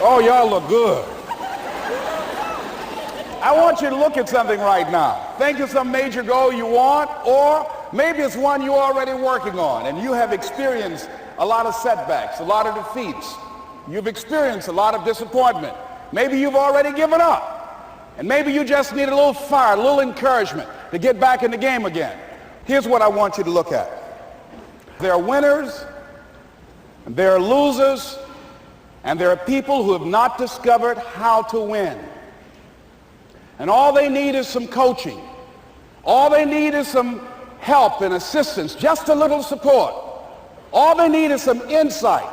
Oh, y'all look good. I want you to look at something right now. Think of some major goal you want, or maybe it's one you're already working on and you have experienced a lot of setbacks, a lot of defeats. You've experienced a lot of disappointment. Maybe you've already given up. And maybe you just need a little fire, a little encouragement to get back in the game again. Here's what I want you to look at. There are winners, and there are losers, and there are people who have not discovered how to win. And all they need is some coaching. All they need is some help and assistance, just a little support. All they need is some insight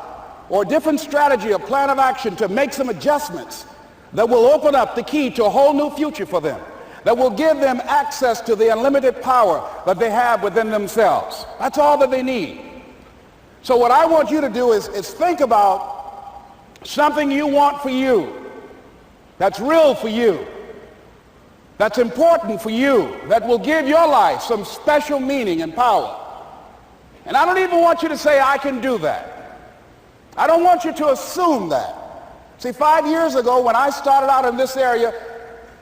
or a different strategy, a plan of action to make some adjustments that will open up the key to a whole new future for them, that will give them access to the unlimited power that they have within themselves. That's all that they need. So what I want you to do is think about something you want for you, that's real for you, that's important for you, that will give your life some special meaning and power. And I don't even want you to say, I can do that. I don't want you to assume that. See, 5 years ago when I started out in this area,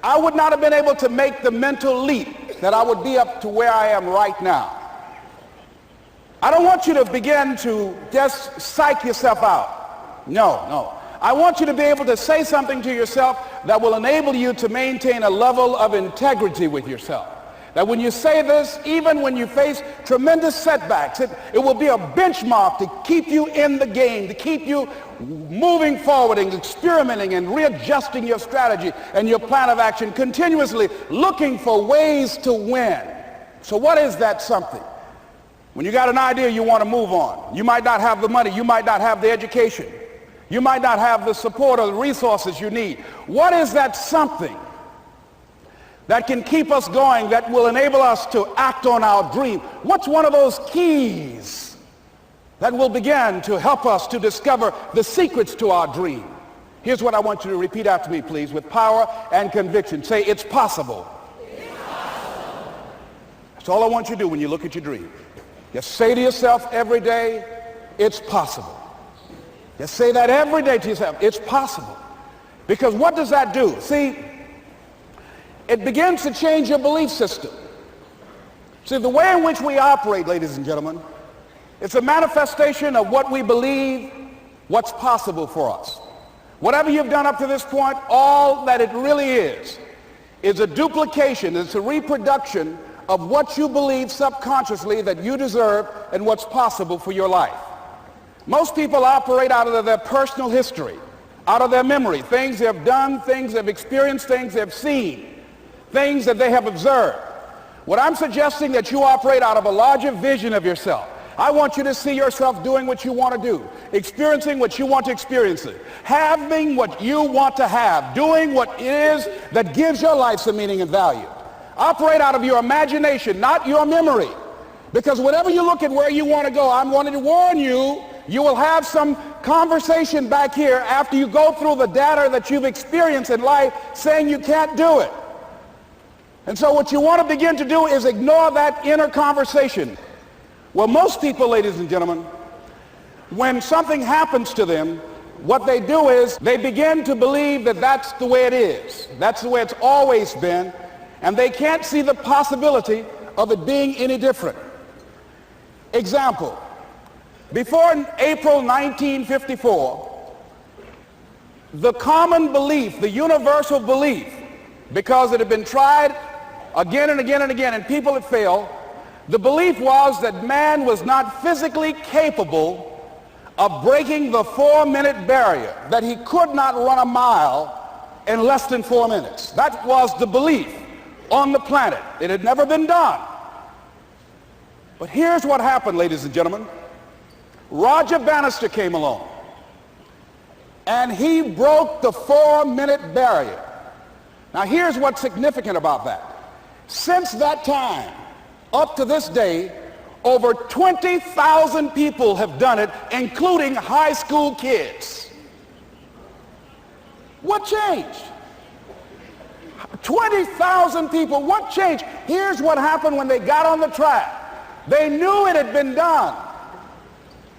I would not have been able to make the mental leap that I would be up to where I am right now. I don't want you to begin to just psych yourself out. No. I want you to be able to say something to yourself that will enable you to maintain a level of integrity with yourself. That when you say this, even when you face tremendous setbacks, it will be a benchmark to keep you in the game, to keep you moving forward and experimenting and readjusting your strategy and your plan of action, continuously looking for ways to win. So what is that something? When you got an idea you want to move on, you might not have the money, you might not have the education, you might not have the support or the resources you need. What is that something that can keep us going, that will enable us to act on our dream? What's one of those keys that will begin to help us to discover the secrets to our dream? Here's what I want you to repeat after me, please, with power and conviction. Say, it's possible. It's possible. That's all I want you to do when you look at your dream. Just say to yourself every day, it's possible. Just say that every day to yourself, it's possible. Because what does that do? See, it begins to change your belief system. See, the way in which we operate, ladies and gentlemen, it's a manifestation of what we believe, what's possible for us. Whatever you've done up to this point, all that it really is a duplication, it's a reproduction of what you believe subconsciously that you deserve and what's possible for your life. Most people operate out of their personal history, out of their memory, things they have done, things they've experienced, things they've seen, things that they have observed. What I'm suggesting that you operate out of a larger vision of yourself. I want you to see yourself doing what you want to do, experiencing what you want to experience, having what you want to have, doing what it is that gives your life some meaning and value. Operate out of your imagination, not your memory. Because whenever you look at where you want to go, I'm wanting to warn you, you will have some conversation back here after you go through the data that you've experienced in life saying you can't do it. And so what you want to begin to do is ignore that inner conversation. Well, most people, ladies and gentlemen, when something happens to them, what they do is they begin to believe that that's the way it is. That's the way it's always been. And they can't see the possibility of it being any different. Example, before April 1954, the common belief, the universal belief, because it had been tried again and again and again and people had failed, the belief was that man was not physically capable of breaking the 4-minute barrier, that he could not run a mile in less than 4 minutes. That was the belief on the planet. It had never been done. But here's what happened, ladies and gentlemen. Roger Bannister came along, and he broke the 4-minute barrier. Now here's what's significant about that. Since that time, up to this day, over 20,000 people have done it, including high school kids. What changed? 20,000 people, what changed? Here's what happened when they got on the track. They knew it had been done.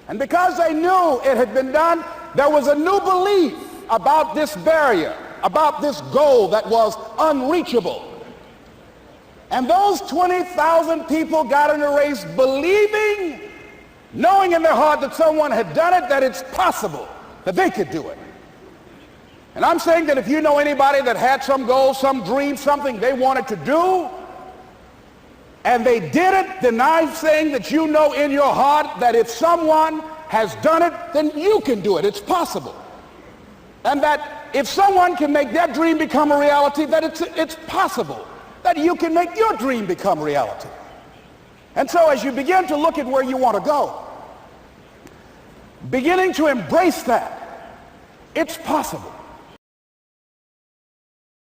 And because they knew it had been done, there was a new belief about this barrier, about this goal that was unreachable. And those 20,000 people got in the race believing, knowing in their heart that someone had done it, that it's possible, that they could do it. And I'm saying that if you know anybody that had some goal, some dream, something they wanted to do, and they did it, then I'm saying that you know in your heart that if someone has done it, then you can do it. It's possible. And that if someone can make their dream become a reality, that it's possible that you can make your dream become reality. And so as you begin to look at where you want to go, beginning to embrace that, it's possible.